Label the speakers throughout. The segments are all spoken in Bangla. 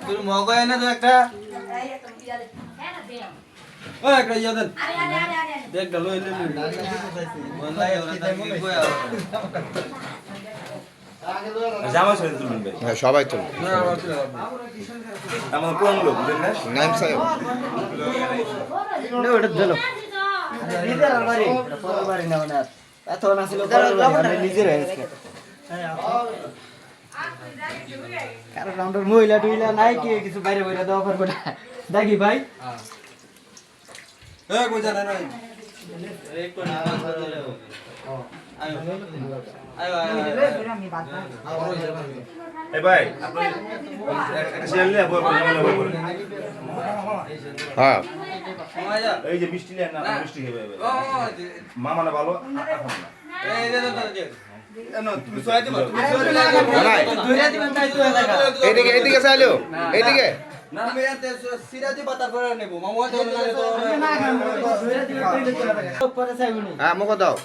Speaker 1: তোর মগয় না তো একটা ওই একটা ইয়া দেন দেখ ডালো এলে বলাই ওরা তো কি কই
Speaker 2: জামা ছেড়ে তুলবেন ভাই
Speaker 3: হ্যাঁ সবাই তুলবে
Speaker 2: আমার কোন লোক বুঝেন না
Speaker 3: নাইম সাহেব
Speaker 1: নে ওটা দিলো নিজের বাড়ি পরের বাড়ি না না এত না ছিল পরের বাড়ি নিজের হয়েছে কারণ আমাদের মহিলা টুইলা নাই কি কিছু বাইরে বাইরে দেওয়া পারবো না দেখি ভাই এ কই জানা নাই এক তো না আয় আয়
Speaker 2: এই ভাই আপনি একটা ছেলে নিয়ে বই বই
Speaker 3: হ্যাঁ
Speaker 2: এই যে বৃষ্টি নেন না বৃষ্টি হবে মামা না ভালো এখন না
Speaker 1: এই দে দে এনো তুমি সহায় দিবা তুমি ধরে দিবেন তাই তো দেখা
Speaker 3: এইদিকে এইদিকে চাইলো এইদিকে
Speaker 1: না আমি এতে সিরাজি পাতা করে নেব মামা তো না খান ধরে দিবেন তাই তো পরে চাইবনি
Speaker 3: হ্যাঁ মুখ দাও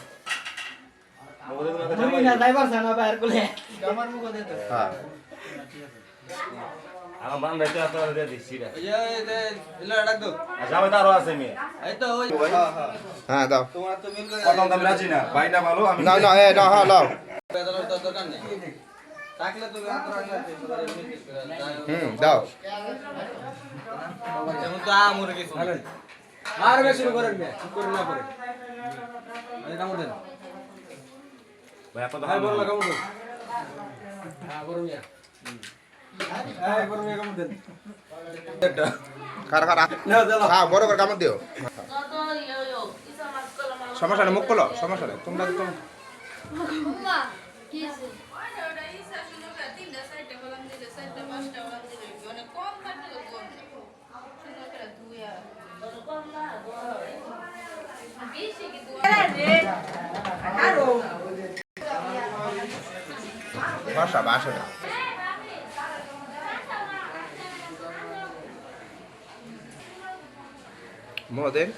Speaker 1: তুমি না ড্রাইভার সানা বাইরে কোলে আমার মুখ দে তো
Speaker 3: হ্যাঁ
Speaker 2: আমার বান রাইতে আপনারা দিয়ে দিছি রে
Speaker 1: এই দে ইলা ডাক দাও
Speaker 2: জামাই তো আরো আছে মেয়ে
Speaker 1: এই তো ওই হ্যাঁ হ্যাঁ
Speaker 3: হ্যাঁ দাও
Speaker 1: তোমার তো মিল করে
Speaker 2: কত দাম রাজি না ভাইটা ভালো আমি
Speaker 3: না না এ না হ্যাঁ লাও
Speaker 1: বেদলার তো দরকার নেই থাকলে তো আন্তর
Speaker 3: দাও
Speaker 1: যেমন তো আমরে কিছু আর বেশি করেন না করে না করে এই কামড় দেন
Speaker 2: ভাই আপনার
Speaker 1: ভাই বড় কামড় দেন হ্যাঁ বড় মিয়া এই বড় মিয়া কামড় দেন একটা
Speaker 3: খারা খারা হ্যাঁ বড় করে কামড় দিও সমস্যা নেই মুখ খোলো সমস্যা নেই তোমরা তো বাসা বাসা মোদের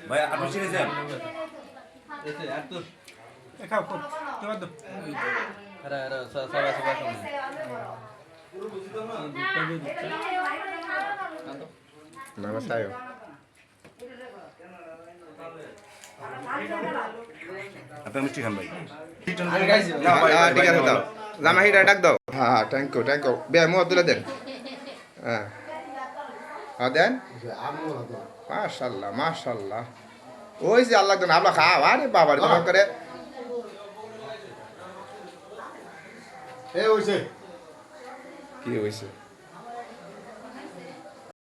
Speaker 2: ভাই আপনি চিনেছেন
Speaker 1: আর তো
Speaker 2: খাও খাও তোমার তো
Speaker 1: আরে আরে সবাই সবাই
Speaker 3: নমস্কার
Speaker 2: আপনি মিষ্টি খান ভাই
Speaker 3: ঠিক আছে দাও জামাহিটা ডাক দাও হ্যাঁ থ্যাংক ইউ বে মুখ তুলে দেন হ্যাঁ হ্যাঁ দেন মাশাল্লাহ মাশাল্লাহ ওই যে আল্লাহ দেন আপনার খাও আরে বাবার তোমার করে কি হয়েছে